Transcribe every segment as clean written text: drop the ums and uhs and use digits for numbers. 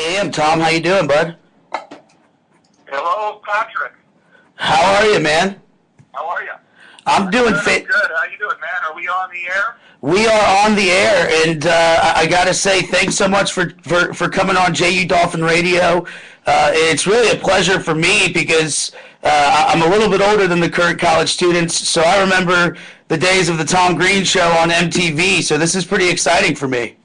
am, Tom. How you doing, bud? Hello, Patrick. How are you, man? How are you? I'm doing Good. How you doing, man? Are we on the air? We are on the air, and I got to say thanks so much for coming on JU Dolphin Radio. It's really a pleasure for me because I'm a little bit older than the current college students, so I remember the days of the Tom Green Show on MTV, so this is pretty exciting for me.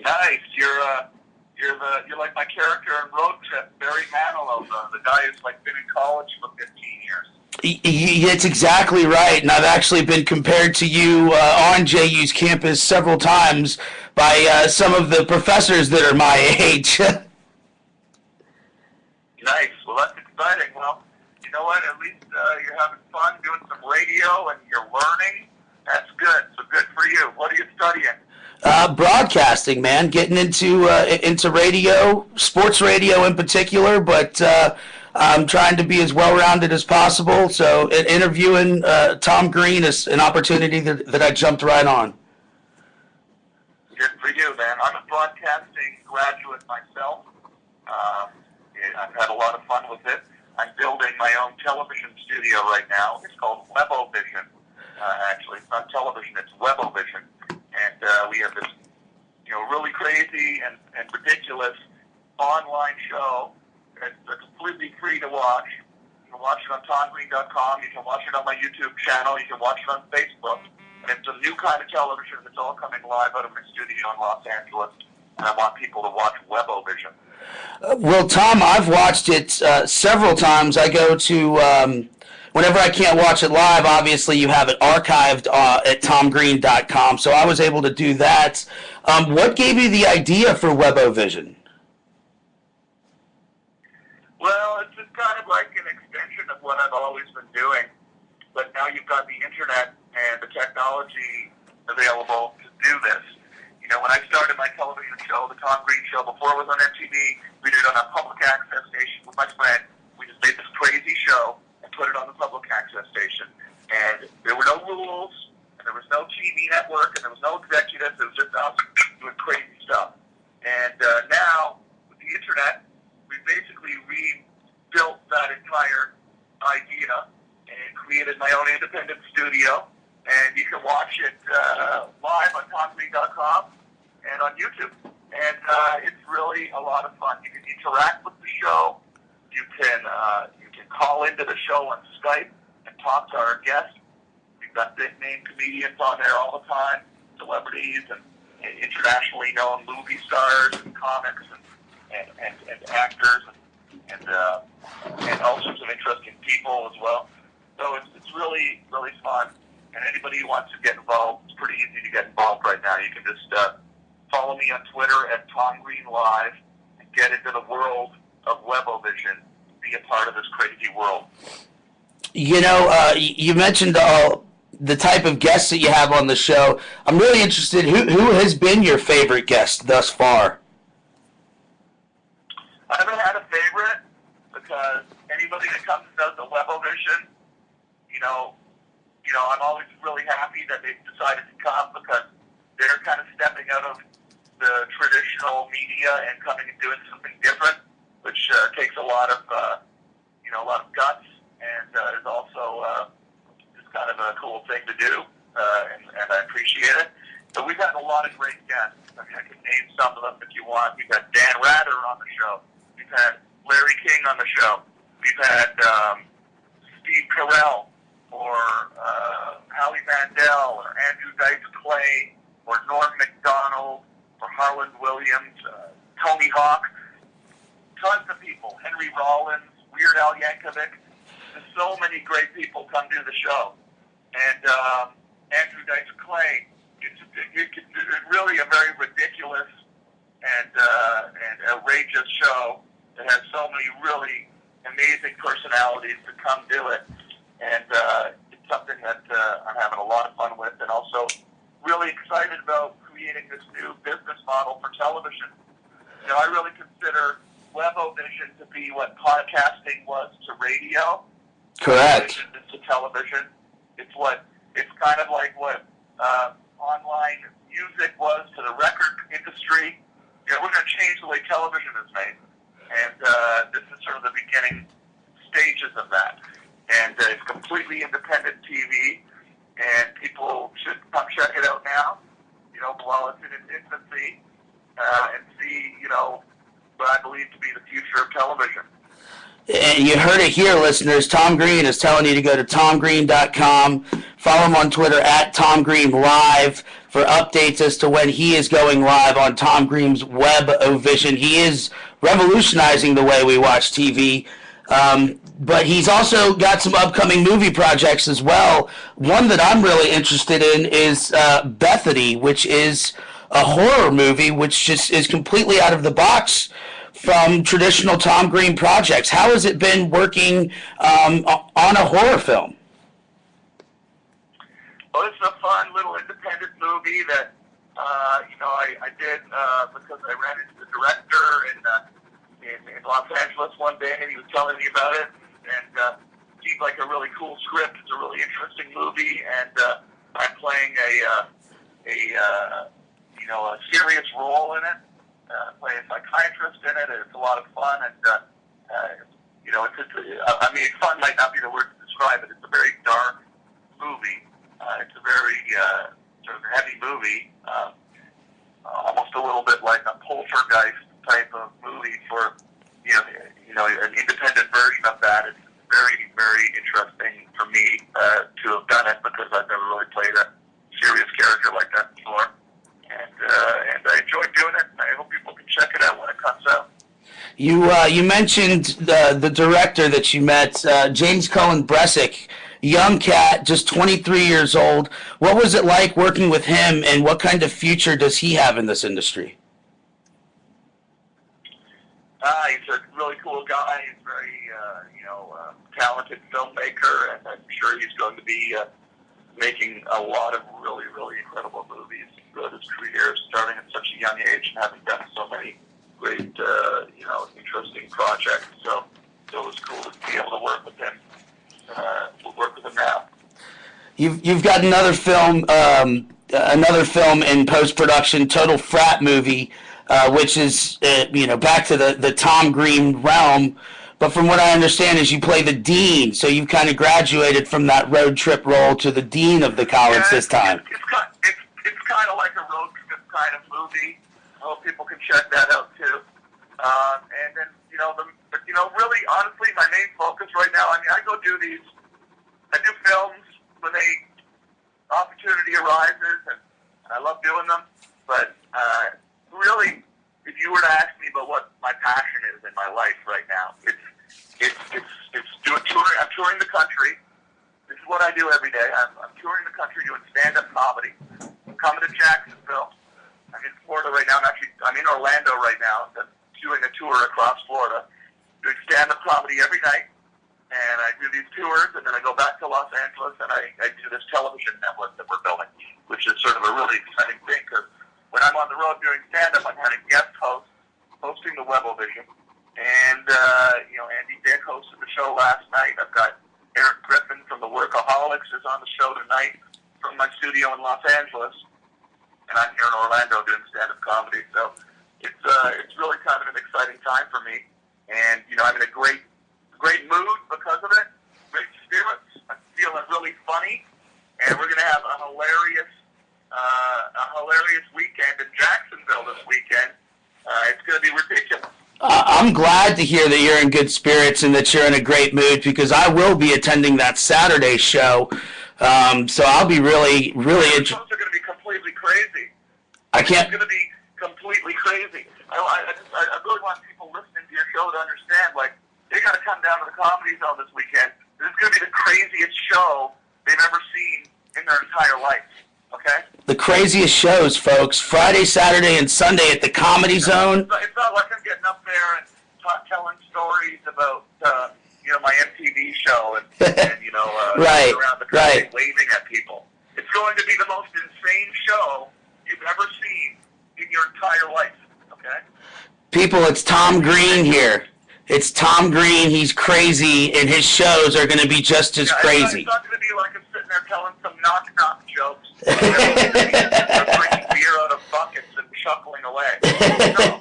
Nice. You're like my character in Road Trip, Barry Manilow, the guy who's like been in college for 15 years. It's exactly right, and I've actually been compared to you on JU's campus several times by some of the professors that are my age. Nice. Well, that's exciting. Well, you know what? At least you're having fun doing some radio and you're learning. That's good. So good for you. What are you studying? Broadcasting, man, getting into radio, sports radio in particular, but I'm trying to be as well-rounded as possible. So interviewing Tom Green is an opportunity that I jumped right on. Good for you, man. I'm a broadcasting graduate myself. I've had a lot of fun with it. I'm building my own television studio right now. It's called Webovision. Actually, it's not television; it's Webovision. And we have this, really crazy and ridiculous online show that's completely free to watch. You can watch it on TomGreen.com. You can watch it on my YouTube channel. You can watch it on Facebook. And it's a new kind of television that's all coming live out of my studio in Los Angeles. And I want people to watch Webovision. Well, Tom, I've watched it several times. I go to whenever I can't watch it live, obviously you have it archived at TomGreen.com, so I was able to do that. What gave you the idea for Webovision? Well, it's just kind of like an extension of what I've always been doing, but now you've got the internet and the technology available to do this. When I started my television show, the Tom Green Show, before it was on MTV, we did it on a public access station with my friend. We just made this crazy show and put it on the public access station. And there were no rules, and there was no TV network, and there was no executives. It was just us doing crazy stuff. And now, with the internet, we basically rebuilt that entire idea and created my own independent studio. And you can watch it live on TomGreen.com and on YouTube. And it's really a lot of fun. You can interact with the show. You can call into the show on Skype and talk to our guests. We've got big-name comedians on there all the time, celebrities and internationally known movie stars and comics and actors and all sorts of interesting people as well. So it's really, really fun. And anybody who wants to get involved, it's pretty easy to get involved right now. You can just follow me on Twitter at TomGreenLive and get into the world of Webovision, be a part of this crazy world. You mentioned the type of guests that you have on the show. I'm really interested, who has been your favorite guest thus far? I haven't had a favorite because anybody that comes and does the Webovision, I'm always really happy that they've decided to come because they're kind of stepping out of the traditional media and coming and doing something different, which takes a lot of guts and is also just kind of a cool thing to do, and I appreciate it. So we've had a lot of great guests. I mean, I can name some of them if you want. We've had Dan Rather on the show. We've had Larry King on the show. We've had Steve Carell, or Howie Mandel, or Andrew Dice Clay, or Norm Macdonald, or Harlan Williams, Tony Hawk, tons of people, Henry Rollins, Weird Al Yankovic. There's so many great people come do the show. And Andrew Dice Clay, it's really a very ridiculous and outrageous show that has so many really amazing personalities to come do it. And it's something that I'm having a lot of fun with, and also really excited about creating this new business model for television. I really consider Webovision to be what podcasting was to radio. Correct. Television is to television. It's kind of like what online music was to the record industry. We're going to the way television is made. And this is sort of the beginning stages of that. And it's completely independent TV, and people should come check it out now, while it's in its infancy, and see, what I believe to be the future of television. And you heard it here, listeners. Tom Green is telling you to go to tomgreen.com. Follow him on Twitter at Tom Green Live for updates as to when he is going live on Tom Green's Web-O-Vision. He is revolutionizing the way we watch TV. But he's also got some upcoming movie projects as well. One that I'm really interested in is Bethany, which is a horror movie, which just is completely out of the box from traditional Tom Green projects. How has it been working on a horror film? Well, it's a fun little independent movie that, I did because I ran into the director in Los Angeles one day, and he was telling me about it, and it seemed like a really cool script. It's a really interesting movie, and I'm playing a serious role in it. Play a psychiatrist in it, and it's a lot of fun, and fun might not be the word to describe it. It's a very dark movie. It's a very sort of heavy movie, almost a little bit like a poltergeist type of movie for an independent version of that. It's very, very interesting for me to have done it, because I've never really played a serious character like that before. And I enjoyed doing it, and I hope people can check it out when it comes out. You mentioned the director that you met, James Cowan, young cat, just 23 years old. What was it like working with him, and what kind of future does he have in this industry? He's a really cool guy. He's very, talented filmmaker, and I'm sure he's going to be making a lot of really, really incredible movies throughout his career, starting at such a young age and having done so many great, interesting projects. So it was cool to be able to work with him. Now. You've got another film in post-production, Total Frat Movie, which is back to the Tom Green realm. But from what I understand is you play the dean, so you've kind of graduated from that road trip role to the dean of the college this time. It's kind of like a road trip kind of movie. I hope people can check that out too. And then really honestly, my main focus right now. I do films when opportunity arises, and I love doing them. But really, if you were to ask me about what my passion is in my life right now, it's doing touring. I'm touring the country. This is what I do every day. I'm touring the country doing stand-up comedy. I'm coming to Jacksonville. I'm in Florida right now. I'm in Orlando right now. I'm doing a tour across Florida, doing stand-up comedy every night. And I do these tours, and then I go back to Los Angeles, and I do this television network that we're building, which is sort of a really exciting thing, because when I'm on the road doing stand-up, I'm having guest hosts, hosting the Web-O-Vision. And, Andy Dick hosted the show last night. I've got Eric Griffin from the Workaholics is on the show tonight from my studio in Los Angeles. And I'm here in Orlando doing stand-up comedy. So it's really kind of an exciting time for me. And, I'm in a great mood because of it, great spirits. I'm feeling really funny. And we're going to have a hilarious weekend in Jacksonville this weekend. It's going to be ridiculous. I'm glad to hear that you're in good spirits and that you're in a great mood, because I will be attending that Saturday show. So I'll be really, really interested. Shows are going to be completely crazy. It's going to be completely crazy. I really want people listening to your show to understand, they got to come down to the Comedy Zone this weekend. This is going to be the craziest show they've ever seen in their entire life. Okay? The craziest shows, folks. Friday, Saturday, and Sunday at the Comedy Zone. It's not like I'm getting up there and telling stories about, my MTV show and right, around the country waving at people. It's going to be the most insane show you've ever seen in your entire life. Okay? People, it's Tom Green here. It's Tom Green. He's crazy, and his shows are going to be just as crazy. It's not going to be like I'm sitting there telling some knock-knock jokes. Drinking beer out of buckets and chuckling away. No.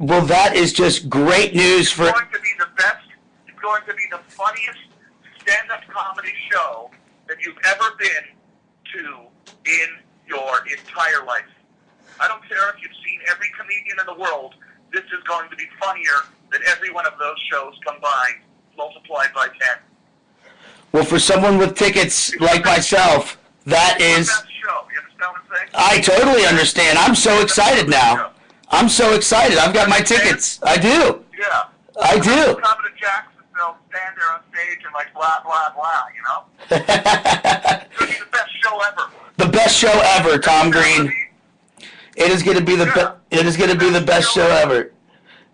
Well, that is just great news for. It's going to be the best. It's going to be the funniest stand-up comedy show that you've ever been to in your entire life. I don't care if you've seen every comedian in the world. This is going to be funnier than every one of those shows combined, multiplied by 10. Well, for someone with tickets like myself, that is. It's the best show. You understand what I'm saying? I totally understand. I'm so excited now. I'm so excited. I've got my tickets. I do. Yeah. I do. Come to Jacksonville, stand there on stage and like blah, blah, blah, you know? It's going to be the best show ever. The best show ever, Tom Green. It is going to be it is going to be the best show ever.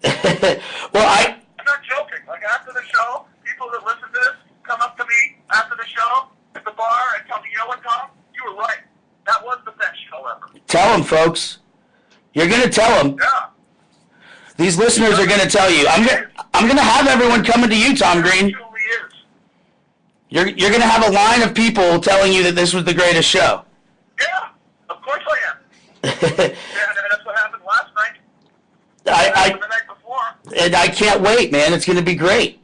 Well, I'm not joking. Like after the show, people that listen to this come up to me after the show at the bar and tell me, you know what, Tom? You were right. That was the best show ever. tell them, folks. You're going to tell them. Yeah. These listeners are going to tell you. I'm going to have everyone coming to you, Tom Green. It truly is. You're going to have a line of people telling you that this was the greatest show. Yeah, of course I am. Yeah, that's what happened last night. I The night before. and I can't wait, man. It's going to be great.